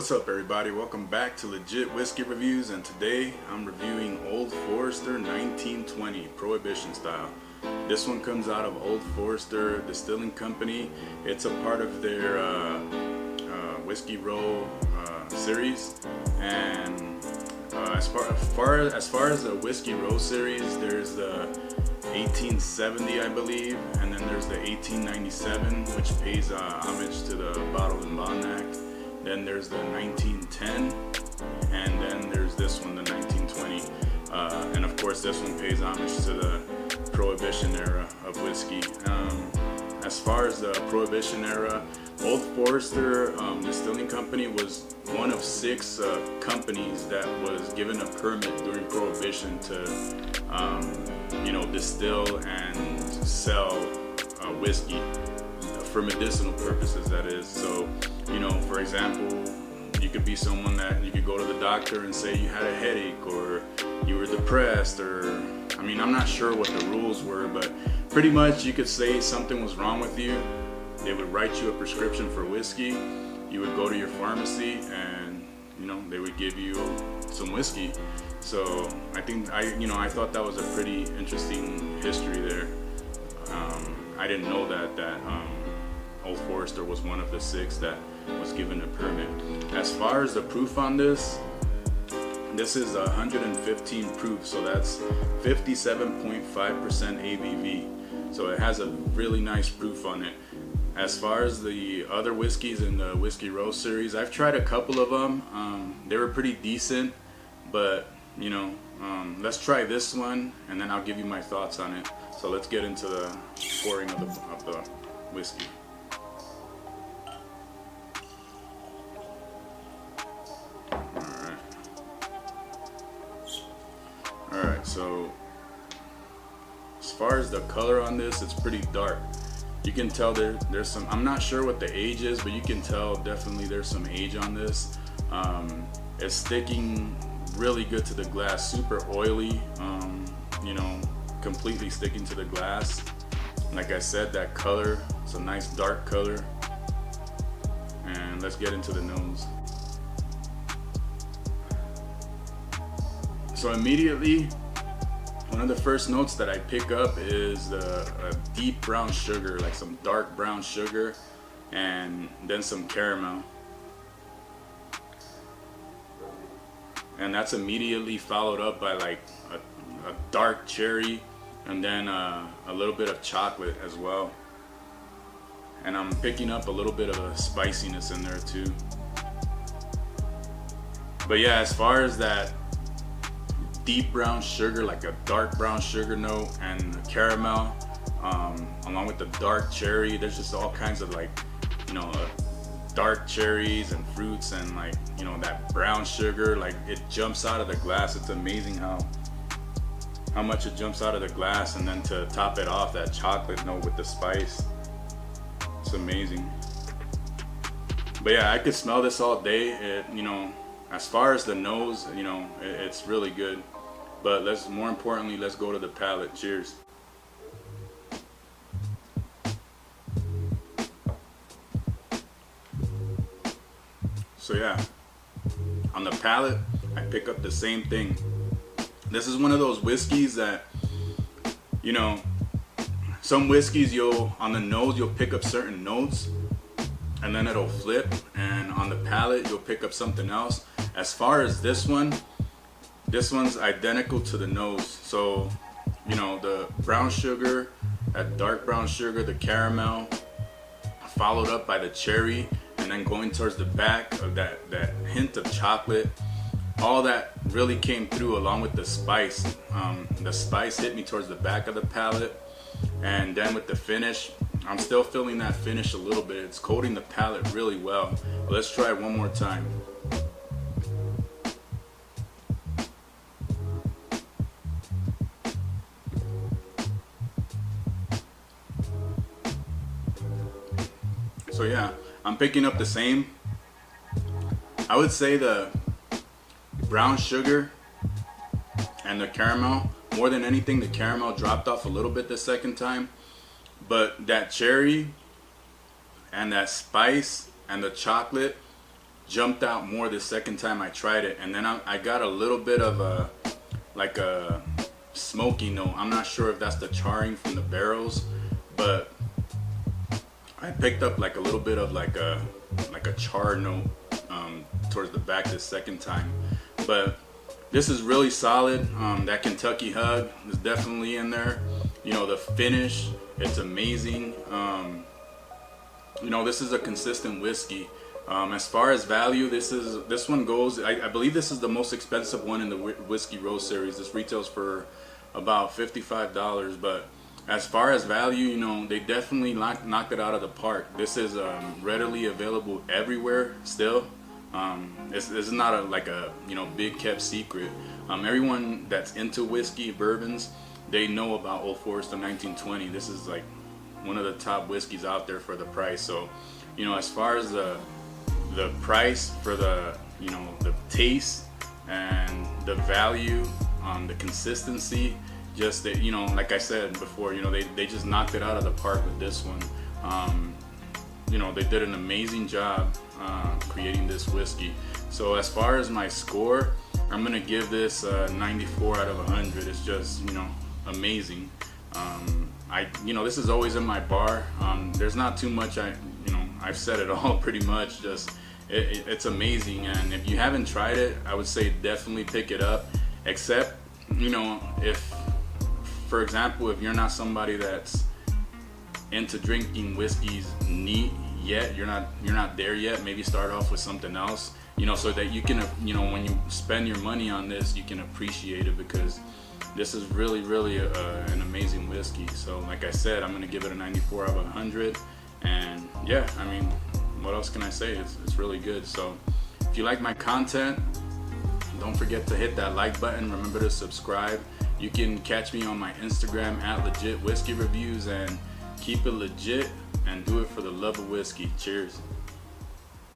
What's up, everybody? Welcome back to Legit Whiskey Reviews, and today I'm reviewing Old Forester 1920 Prohibition style. This one comes out of Old Forester Distilling Company. It's a part of their Whiskey Row series, and as far as the Whiskey Row series, there's the 1870, I believe, and then there's the 1897, which pays homage to the Bottled and Bond Act. Then there's the 1910, and then there's this one, the 1920. And of course, this one pays homage to the Prohibition era of whiskey. As far as the Prohibition era, Old Forester Distilling Company was one of 6 companies that was given a permit during Prohibition to, distill and sell whiskey for medicinal purposes, that is. So, for example, you could be someone that you could go to the doctor and say you had a headache or you were depressed, or I'm not sure what the rules were, but pretty much you could say something was wrong with you. They would write you a prescription for whiskey. You would go to your pharmacy and they would give you some whiskey. So I thought that was a pretty interesting history there. I didn't know that Old Forester was one of the 6 that was given a permit. As far as the proof on this is 115 proof, so that's 57.5% ABV. So it has a really nice proof on it. As far as the other whiskeys in the Whiskey Row series, I've tried a couple of them. They were pretty decent, but let's try this one and then I'll give you my thoughts on it. So let's get into the pouring of the whiskey. Alright, so as far as the color on this, it's pretty dark. You can tell there's some, I'm not sure what the age is, but you can tell definitely there's some age on this. It's sticking really good to the glass, super oily, completely sticking to the glass. Like I said, that color, it's a nice dark color. And let's get into the nose. So immediately, one of the first notes that I pick up is a deep brown sugar, like some dark brown sugar, and then some caramel. And that's immediately followed up by like a dark cherry, and then a little bit of chocolate as well. And I'm picking up a little bit of a spiciness in there too. But yeah, as far as that deep brown sugar, like a dark brown sugar note, and the caramel, along with the dark cherry, there's just all kinds of dark cherries and fruits, and that brown sugar, like it jumps out of the glass. It's amazing how much it jumps out of the glass, and then to top it off, that chocolate note with the spice. It's amazing. But yeah, I could smell this all day. As far as the nose, it's really good. But more importantly, let's go to the palate. Cheers. So yeah, on the palate, I pick up the same thing. This is one of those whiskeys that, some whiskeys on the nose, you'll pick up certain notes and then it'll flip, and on the palate, you'll pick up something else. As far as this one's identical to the nose. So, the brown sugar, that dark brown sugar, the caramel, followed up by the cherry, and then going towards the back of that hint of chocolate. All that really came through along with the spice. The spice hit me towards the back of the palate, and then with the finish, I'm still feeling that finish a little bit. It's coating the palate really well. Let's try it one more time. So yeah, I'm picking up the same. I would say the brown sugar and the caramel, more than anything, the caramel dropped off a little bit the second time, but that cherry and that spice and the chocolate jumped out more the second time I tried it, and then I got a little bit of a like a smoky note. I'm not sure if that's the charring from the barrels, but I picked up like a little bit of like a char note towards the back this second time. But this is really solid. That Kentucky hug is definitely in there. You know, the finish, it's amazing. You know, this is a consistent whiskey. As far as value, this one goes, I believe this is the most expensive one in the Whiskey Row series. This retails for about $55, but as far as value, you know, they definitely knocked it out of the park. This is readily available everywhere still. It's not like a, you know, big kept secret. Everyone that's into whiskey, bourbons, they know about Old Forester 1920. This is like one of the top whiskeys out there for the price. So, you know, as far as the price for the, you know, the taste and the value, the consistency, just that, you know, like I said before, you know, they just knocked it out of the park with this one. You know, they did an amazing job creating this whiskey. So as far as my score, I'm gonna give this 94 out of 100. It's just, you know, amazing. You know, this is always in my bar. There's not too much, you know, I've said it all pretty much. Just it's amazing, and if you haven't tried it, I would say definitely pick it up. Except, you know, if, for example, if you're not somebody that's into drinking whiskeys neat yet, you're not there yet, maybe start off with something else, you know, so that you can, you know, when you spend your money on this, you can appreciate it, because this is really an amazing whiskey. So like I said, I'm gonna give it a 94 out of 100, and yeah, I mean, what else can I say? It's really good. So if you like my content, don't forget to hit that like button. Remember to subscribe. You can catch me on my Instagram at LegitWhiskeyReviews, and keep it legit and do it for the love of whiskey. Cheers.